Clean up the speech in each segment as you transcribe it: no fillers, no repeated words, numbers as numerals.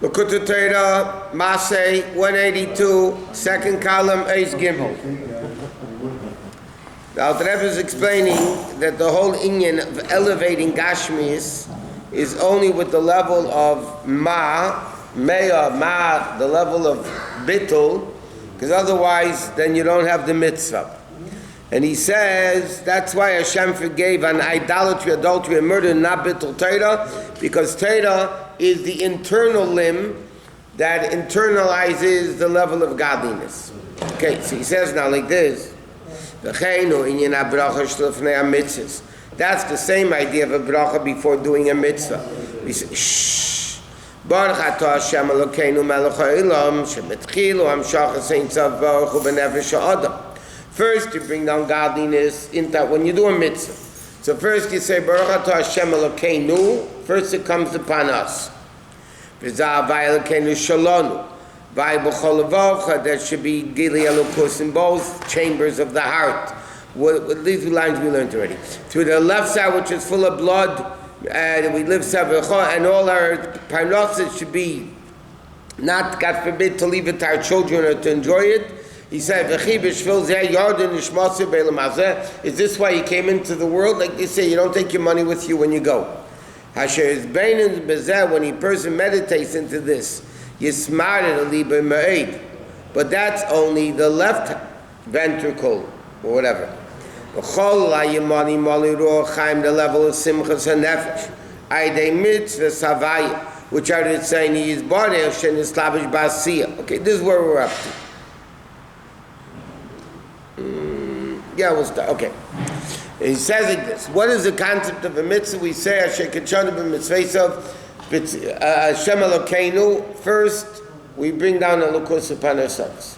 Likkutei Torah, Masei, 182, second column, Eis Gimel. Now, the Rebbe is explaining that the whole inyan of elevating Gashmis is only with the level of Mea, the level of Bittul, because otherwise then you don't have the mitzvah. And he says that's why Hashem forgave on idolatry, adultery, and murder, not Bittul Torah, because Torah is the internal limb that internalizes the level of godliness. Okay, so he says now like this. That's the same idea of a bracha before doing a mitzvah. We say, shh. Baruch atah Hashem Elokeinu melech ha'olam shemetchilu hamshach ein tzav baruch hu b'nefesh ha'adam. First you bring down godliness in that when you do a mitzvah. So first you say Baruch atah Hashem Elokeinu. First it comes upon us. V'zah havai Elokeinu shalonu. There should be Gili Elokus in both chambers of the heart. These two lines we learned already. To the left side, which is full of blood, we live Savecha, and all our parnassus should be not, God forbid, to leave it to our children or to enjoy it. He said, is this why you came into the world? Like they say, you don't take your money with you when you go. When a person meditates into this, but that's only the left ventricle or whatever. The level of simchas hanefesh, which are saying he is body of shenislavish basia. Okay, this is where we're up to. Yeah, we'll start. Okay. He says like this. What is the concept of a mitzvah? We say Hashem Elokeinu. First, we bring down a lukus upon ourselves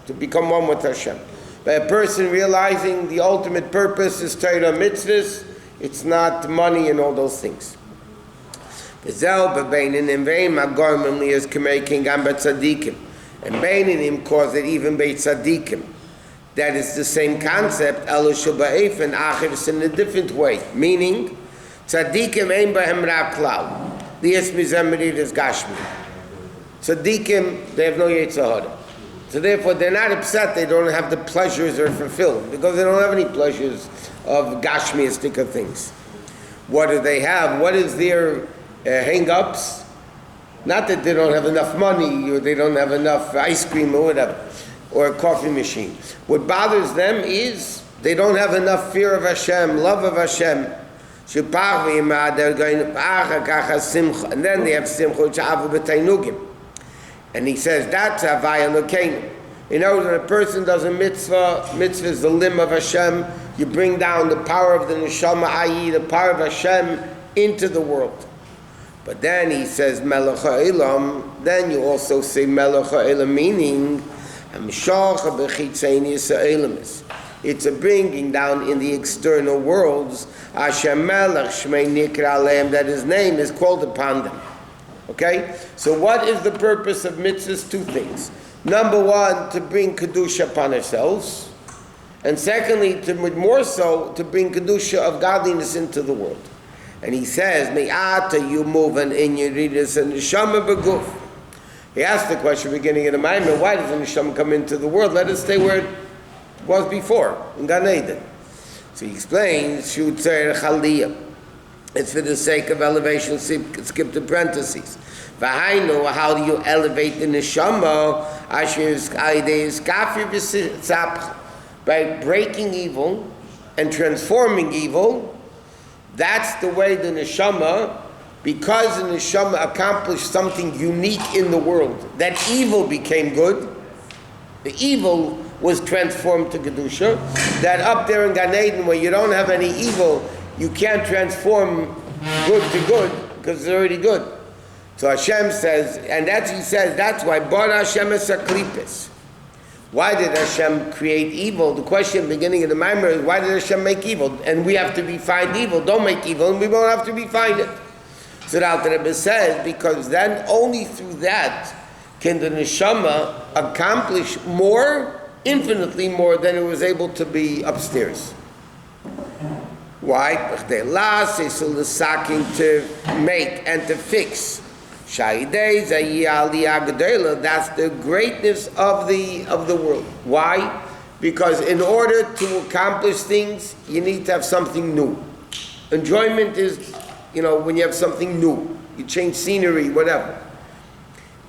to become one with Hashem. By a person realizing the ultimate purpose is Torah mitzvahs, it's not money and all those things. And Beinim cause it even Beit Tzadikim. That is the same concept, in a different way. Meaning, Tzadikim ein bahem ra klal. The Yismizemrid is Gashmi. Tzadikim, they have no Yetzer Hara. So therefore, they're not upset they don't have the pleasures or fulfilled, because they don't have any pleasures of Gashmiistic of things. What do they have? What is their hang-ups? Not that they don't have enough money, or they don't have enough ice cream or whatever, or a coffee machine. What bothers them is they don't have enough fear of Hashem, love of Hashem. They're going, and then they have simcha. And he says that's havaya lokeinu. You know, when a person does a mitzvah, mitzvah is the limb of Hashem. You bring down the power of the neshama, i.e., the power of Hashem, into the world. But then he says melech ha'olam. Then you also say melech ha'olam, meaning it's a bringing down in the external worlds. Hashem melech shmei nikra aleim, that his name is called upon them. Okay? So what is the purpose of mitzvahs? Two things. Number one, to bring kedusha upon ourselves. And secondly, more so, to bring kedusha of godliness into the world. And he says, Me'ata you move in yeridas and neshama b'guf. He asked the question beginning of the Maimer, why does the neshama come into the world? Let it stay where it was before, in Gan Eden. So he explains, Shutzer Chaliyah. It's for the sake of elevation, skip the parentheses. V'hainu, how do you elevate the neshama? By breaking evil and transforming evil. That's the way the neshama, because the neshama accomplished something unique in the world, that evil became good. The evil was transformed to Kedusha. That up there in Gan Eden, where you don't have any evil, you can't transform good to good, because it's already good. So Hashem says, and that's, he says, that's why, Bar Hashem es haklipis. Why did Hashem create evil? The question beginning of the Maimer is, why did Hashem make evil? And we have to be find evil. Don't make evil, and we won't have to be find it. So the Alter Rebbe says, because then only through that can the neshama accomplish more, infinitely more, than it was able to be upstairs. Why? To make and to fix That's the greatness of the world. Why? Because in order to accomplish things, you need to have something new. Enjoyment is, when you have something new. You change scenery, whatever.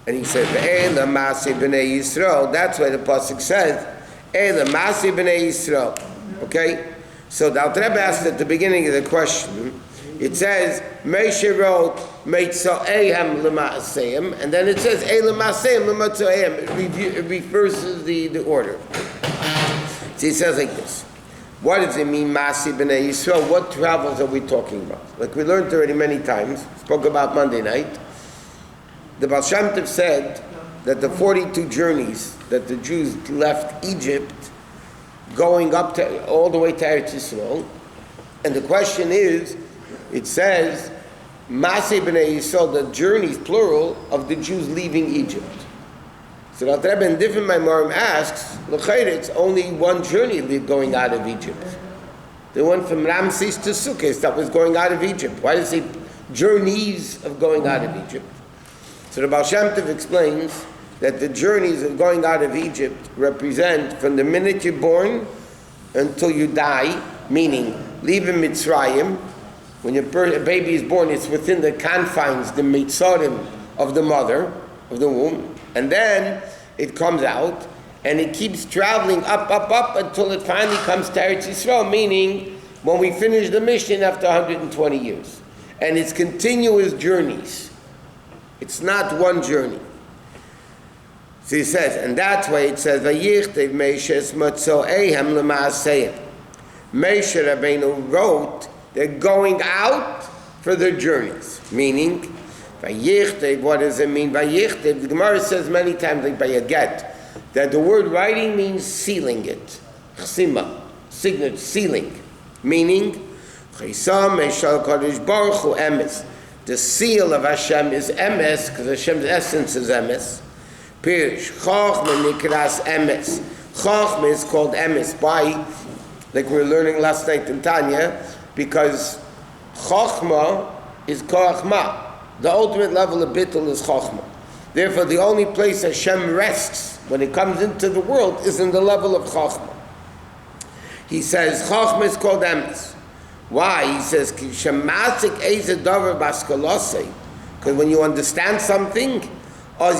And he says, Eila Masei b'nei Yisrael. That's why the pasuk says, Eila Masei b'nei Yisrael. Okay? So the Alter Rebbe asked at the beginning of the question, it says, Moshe wrote, Meitza'ehem l'ma'aseim, and then it says, Eila Maseihem l'matza'ehem. It reverses the order. So he says like this. What does it mean, Masei b'nei Yisrael? What travels are we talking about? Like we learned already many times, spoke about Monday night. The Baal Shem Tov said that the 42 journeys that the Jews left Egypt, going up to all the way to Eretz Yisrael, and the question is, it says, Masei b'nei Yisrael, the journeys, plural, of the Jews leaving Egypt. So the Alter Rebbe in different Maimarim asks, l'chayr, it's only one journey going out of Egypt. The one from Ramses to Sukkot that was going out of Egypt. Why does it say journeys of going out of Egypt? So the Baal Shem Tov explains that the journeys of going out of Egypt represent from the minute you're born until you die, meaning leaving Mitzrayim. When your baby is born, it's within the confines, the Mitzarim of the mother, of the womb. And then it comes out, and it keeps traveling up until it finally comes to Eretz Yisrael, meaning when we finish the mission after 120 years. And it's continuous journeys. It's not one journey. So he says, and that's why it says, Vayichtev Moshe Matzo'ehem l'ma'aseim. Moshe Rabbeinu wrote, they're going out for their journeys. Meaning, Vayichtev, what does it mean? Vayichtev, the Gemara says many times, like by a get, that the word writing means sealing it. Chsima, signature, sealing. Meaning, Chisam Eshal Kodesh Baruch Hu Emes. The seal of Hashem is Emes, because Hashem's essence is Emes. Pirish, Chochma Nikras Emes. Chochma is called Emes. Why? Like we were learning last night in Tanya, because Chochma is Koachma. The ultimate level of Bittul is Chochma. Therefore, the only place Hashem rests when it comes into the world is in the level of Chochma. He says, Chochma is called Emes. Why? He says, because when you understand something, and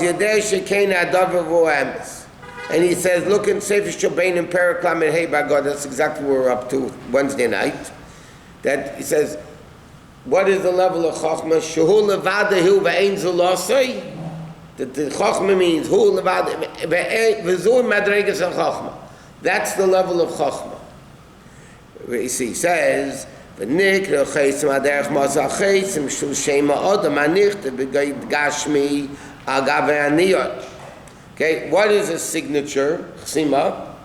he says, look in Sefer Shobain and Paraklam and Hey God, that's exactly what we're up to Wednesday night. That he says, what is the level of Chochmah? Shehu levadahu ve'ein zulosai. That the Chochmah means hu levadahu ve'zu madregas al Chochmah. That's the level of Chochmah. He says, v'nikra chesem aderech mazal chesem shul shema odam anichte b'gashmi agav aniyot. Okay, what is a signature? Chsima.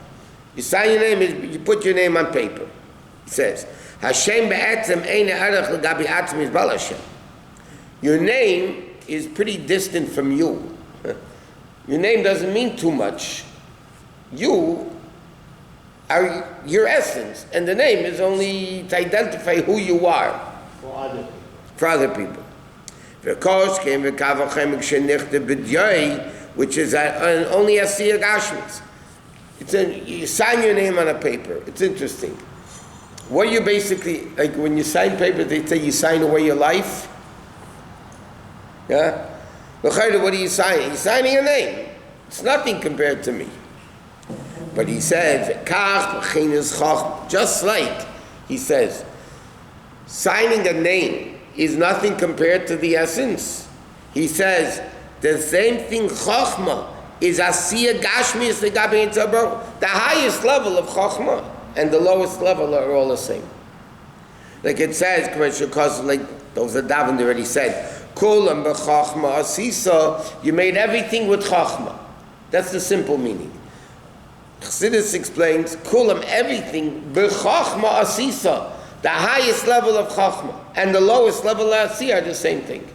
You sign your name, you put your name on paper. It says, Hashem be'etzem ein erech l'gabi atzmi yisbal Hashem. Your name is pretty distant from you. Your name doesn't mean too much. You are your essence, and the name is only to identify who you are. For other people. Which is only a Siyah Gashmis. You sign your name on a paper. It's interesting. What you basically, like when you sign paper, they say you sign away your life. Yeah? What are you signing? You're signing your name. It's nothing compared to me. But he says, just like he says, signing a name is nothing compared to the essence. He says, the same thing, Chochmah, is Asiyah Gashmi, is the highest level of Chochmah, and the lowest level are all the same. Like it says, because like those that Davin already said, Kulam b'Chochmah Asisa, you made everything with Chochmah. That's the simple meaning. Chassidus explains, Kulam, everything, b'Chochmah Asisa, the highest level of Chochmah, and the lowest level of Asiyah are the same thing.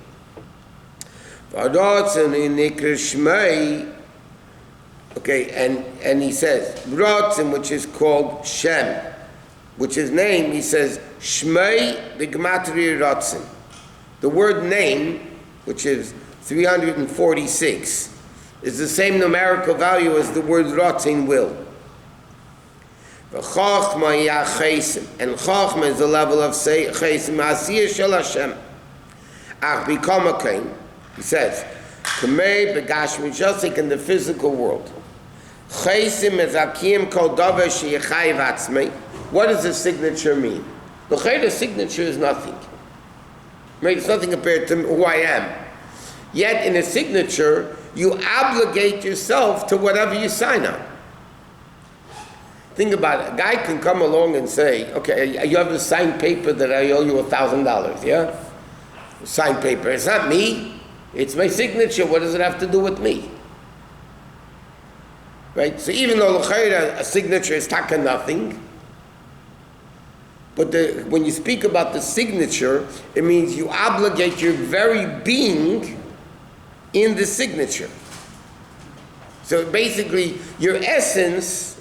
Okay, and he says, Rotzen, which is called Shem, which is name, he says, Shmei the Gematria Rotzen. The word name, which is 346. It's the same numerical value as the word rotzin, will. V'chochma ya chesim, and chochma is the level of chesim, asiyah shel Hashem. Ach b'kamakein, he says, kamei begashmi, just like in the physical world. Chesim is akim kol davar sheyechayiv atzmei. What does the signature mean? The signature is nothing. Right? It's nothing compared to who I am. Yet in a signature, you obligate yourself to whatever you sign on. Think about it. A guy can come along and say, okay, you have a signed paper that I owe you $1,000, yeah? Signed paper. It's not me. It's my signature. What does it have to do with me? Right? So even though a signature is taka nothing, but when you speak about the signature, it means you obligate your very being in the signature. So basically, your essence,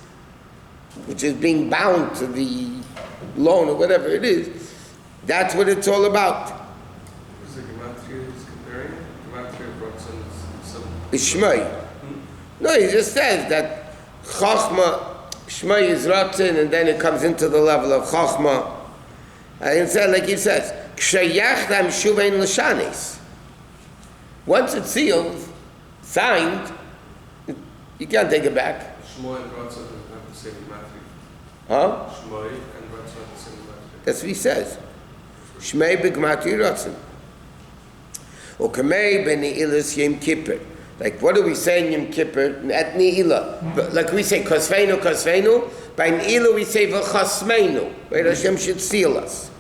which is being bound to the loan or whatever it is, that's what it's all about. Is the Gematria he's comparing? Gematria brought some... It's Shmei. No, he just says that Chachma, Shmei is Ratzin, and then it comes into the level of Chachma. And instead, like he says, Kshayachdam Shuvein L'shanis. Once it's sealed, signed, you can't take it back. Shmoi and Ratzin have the same Gematria. Huh? Shmoi and Ratzin have the same Gematria. That's what he says. Shmei b'Gematria Ratzin. Or Kamei b'Ne'ilas Yom Kippur. Like, what do we say in Yom Kippur? At Ne'ilah. Like we say, Kosveinu, Kosveinu. By Ne'ilah we say, V'chasmeinu. Right? Hashem should seal us.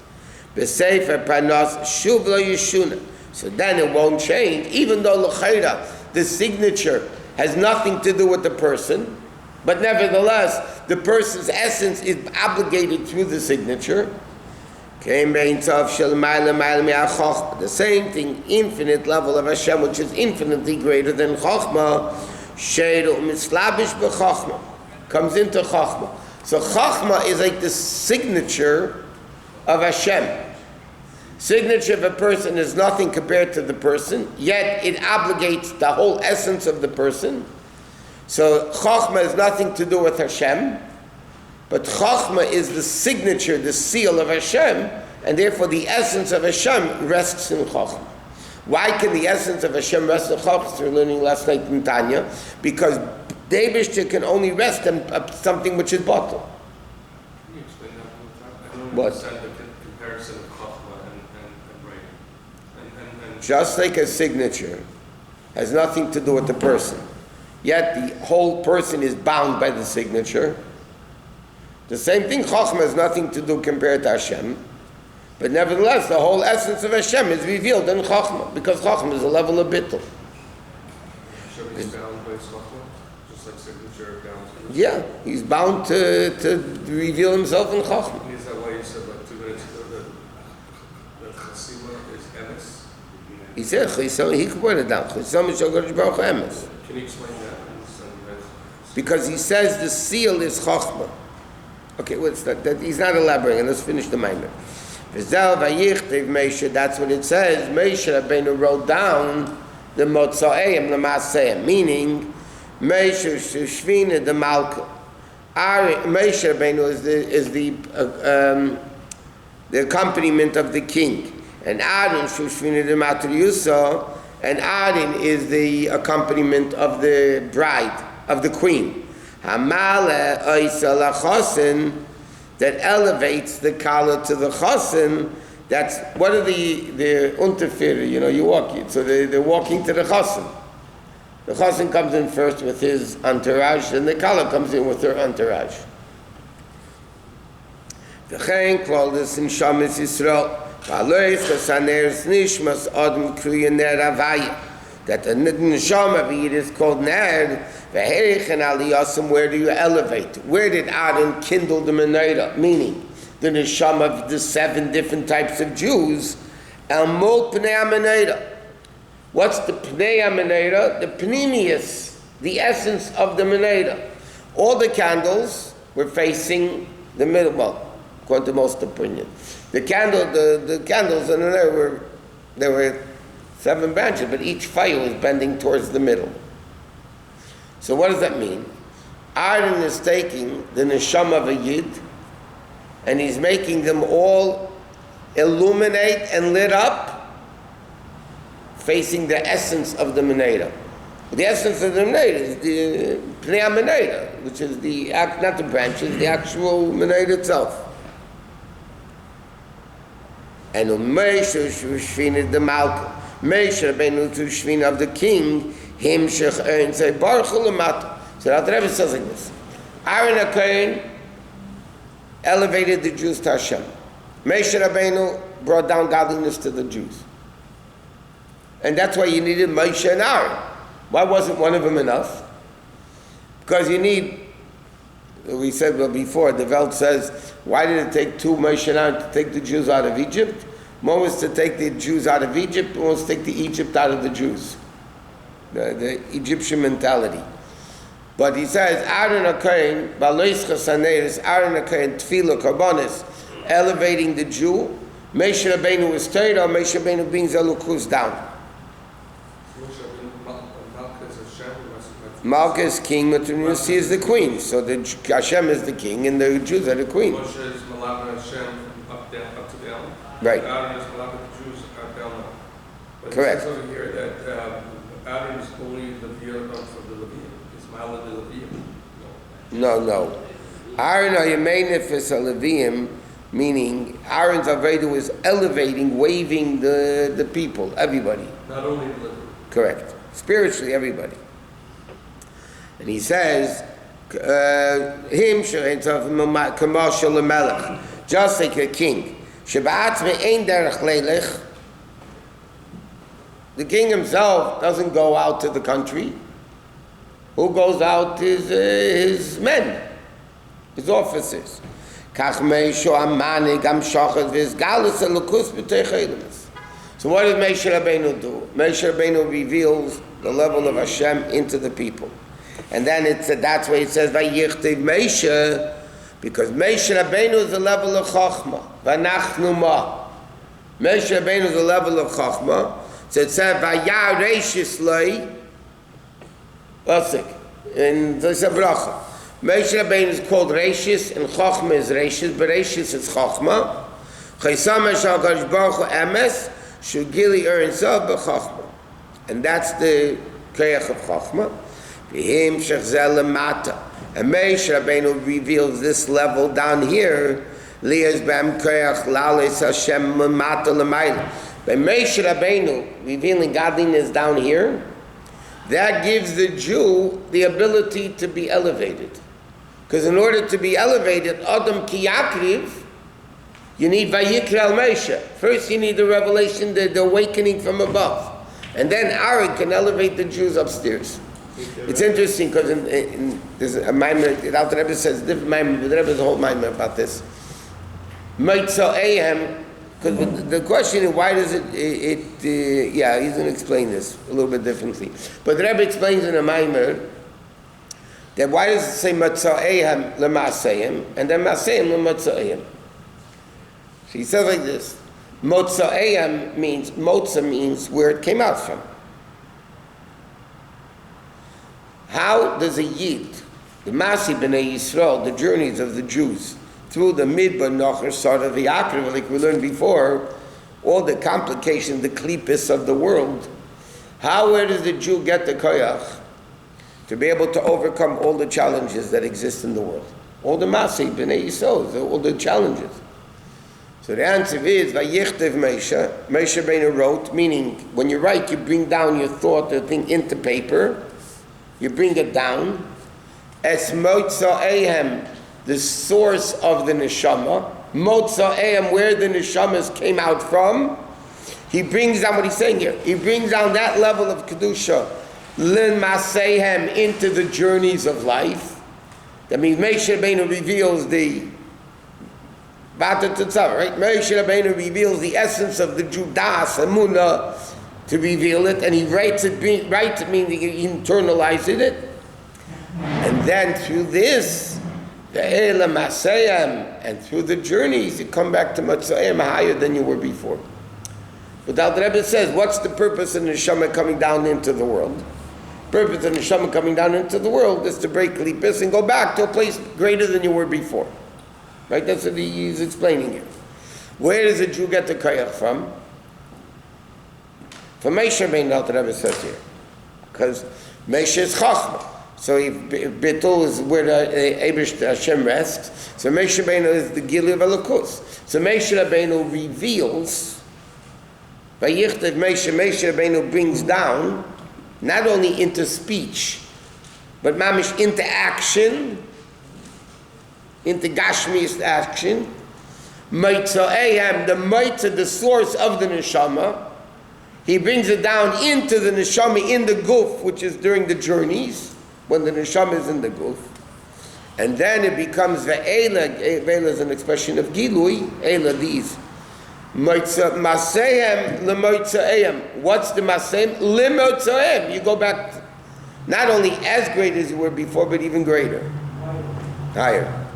B'Sefer Panos, Shuv Lo Yeshuna. So then it won't change. Even though L'chaira, the signature, has nothing to do with the person, but nevertheless, the person's essence is obligated through the signature. The same thing, infinite level of Hashem, which is infinitely greater than Chochmah, comes into Chochmah. So Chochmah is like the signature of Hashem. Signature of a person is nothing compared to the person, yet it obligates the whole essence of the person. So Chochmah has nothing to do with Hashem, but Chochmah is the signature, the seal of Hashem, and therefore the essence of Hashem rests in Chochmah. Why can the essence of Hashem rest in Chochmah? We're learning last night in Tanya, because Deibishter can only rest in something which is bottle. Can you explain that one more time? I don't What? understand the comparison of Chochmah and writing. And Just like a signature has nothing to do with the person, yet the whole person is bound by the signature. The same thing, Chochmah has nothing to do compared to Hashem, but nevertheless, the whole essence of Hashem is revealed in Chochmah, because Chochmah is a level of bittul. Hashem is bound by his Chochmah, just like signature bound to his... Yeah, he's bound to reveal himself in Chochmah. Is that why you said like 2 minutes ago that Chasima is emes? He said, he could put it down. Chasima Shogash Baruch Emes. Can you explain that? Because he says the seal is Chochmah. Okay, what's that? He's not elaborating. Let's finish the minor. That's what it says. Moshe Rabbeinu wrote down the Motzoeim, the Masei, meaning Moshe Shvina the Malka. Moshe Rabbeinu is the accompaniment of the king, and Aaron Shvina the Matriusa, and Aaron is the accompaniment of the bride, of the queen. Hamale oisa lachosin, that elevates the kala to the chosin. That's what are the unterfir, you walk it. So they're walking to the chosin. The chosin comes in first with his entourage, and the kala comes in with her entourage. V'chein klal this in Shamis Yisrael, v'alois chasaneres nishmas adam kruya ner avaya. That the neshama of it is called ner. V'heich aliyasim, where do you elevate? Where did Aaron kindle the menorah? Meaning, the neshama of the 7 different types of Jews. El mol pnei menorah. What's the pnei menorah? The pnimius, the essence of the menorah. All the candles were facing the middle. Well, according to most opinion, the candles in the menorah were 7 branches, but each fire is bending towards the middle. So what does that mean? Aaron is taking the neshama of a yid, and he's making them all illuminate and lit up, facing the essence of the menorah. The essence of the menorah is the pnei menorah, which is not the branches, the actual menorah itself. And Moshe Shvina the Malka, Moshe Rabbeinu to Shvina of the king, him shech and say Baruch Lamata. So the Rebbe says like this: Aaron HaKohen elevated the Jews to Hashem. Moshe Rabbeinu brought down godliness to the Jews, and that's why you needed Moshe and Aaron. Why wasn't one of them enough? Because you need. We said before, the Welt says, why did it take 2 Moshe and Aaron to take the Jews out of Egypt? One was to take the Jews out of Egypt, one was to take the Egypt out of the Jews. The Egyptian mentality. But he says, Aaron HaKohen, Balois Chasaneris, Aaron HaKohen, Tefillah, Karbonis, elevating the Jew. Moshe Rabbeinu is Torah, Moshe Rabbeinu brings Elokus down. Malka is king, Matrimisi is the queen. So the Hashem is the king and the Jews are the queen. Moshe is Malaka Hashem up to down. Right. Aaron is Malaka the Jews up down. But correct. It says over here that Aaron is only the Viyah for the Levium. It's Malak the Levium. No. Aaron Ayamein is a Levium, meaning Aaron's Aveda was elevating, waving the people, everybody. Not only the Levium. Correct. Spiritually, everybody. And he says, him commercial melech, just like a king. The king himself doesn't go out to the country. Who goes out is his men, his officers. So what does Moshe Rabbeinu do? Moshe Rabbeinu reveals the level of Hashem into the people. And then that's why it says Vayichtiv Moshe, because Moshe Rabbeinu is the level of Chochmah. Vanachnu ma. Moshe Rabbeinu is the level of Chochmah. So it says Vayar Reishis Loi. In the Bracha. Moshe Rabbeinu is called Reishis, and Chochmah is Reishis, but Reishis is Chochmah. Chaysam Eshal Kadosh Baruch Hu Emes Shugili Erinsav B'Chochmah. And that's the Koyach of Chochmah. V'him shechzel lemata. And Moshe Rabbeinu reveals this level down here. Liyaz b'am koyach lales Hashem lemata lemayla. By Moshe Rabbeinu revealing godliness down here, that gives the Jew the ability to be elevated. Because in order to be elevated, Adam ki yakriv, you need Vayikra al Moshe. First you need the revelation, the awakening from above. And then Aaron can elevate the Jews upstairs. It's interesting because there's a Maimon, the Alter Rebbe says, different Maimon, the Rebbe has a whole Maimon about this. Because the question is, why does he's going to explain this a little bit differently. But the Rebbe explains in a Maimon that why does it say Matza'ehem le'Maseihem and then Maseihem le'Matza'ehem? So he says like this, Motza'ehem means, Motza means where it came out from. How does a Yid, the Masei b'nei Yisrael, the journeys of the Jews, through the Midbar, Nocher, Sarda, V'Yakriv, like we learned before, all the complications, the klipis of the world, where does the Jew get the koyach to be able to overcome all the challenges that exist in the world? All the Masei b'nei Yisrael, all the challenges. So the answer is, Vayichtiv Moshe, Moshe Rabbeinu wrote, meaning when you write, you bring down your thought, the thing into paper, you bring it down. Es Motza'ehem, the source of the neshama. Motza'ehem, where the neshamas came out from. He brings down what he's saying here. He brings down that level of kedusha, Lin Maseihem, into the journeys of life. That means Moshe Rabbeinu reveals the Bata Tetzavah, right? Moshe Rabbeinu reveals the essence of the Judas, Emunah, to reveal it, and he writes it, meaning he internalizes it. And then through this, the Eila Maseihem, and through the journeys, you come back to Matzayim higher than you were before. But the Alter Rebbe says, what's the purpose of the neshama coming down into the world? Purpose of the neshama coming down into the world is to break klipos and go back to a place greater than you were before. Right? That's what he's explaining here. Where does a Jew get the koyach from? From Moshe Rabbeinu, the Alter Rebbe says here. Because Moshe is chachma. So Betul is where the Eibush Hashem rests. So Moshe Rabbeinu is the Gili of Elokus. So Moshe Rabbeinu reveals, Vayichtav Moshe Rabbeinu brings down, not only into speech, but mamish into action, into Gashmi's action, Maitza'ayam, the Maitzah, the source of the Neshama, he brings it down into the Neshama in the Guf, which is during the journeys, when the Neshama is in the Guf. And then it becomes Ve'ela. Ve'ela is an expression of Gilui. Eila, these. Maseihem lemoitza'ayim. What's the Maseihem? Lemoitza'ayim. You go back not only as great as you were before, but even greater. Higher.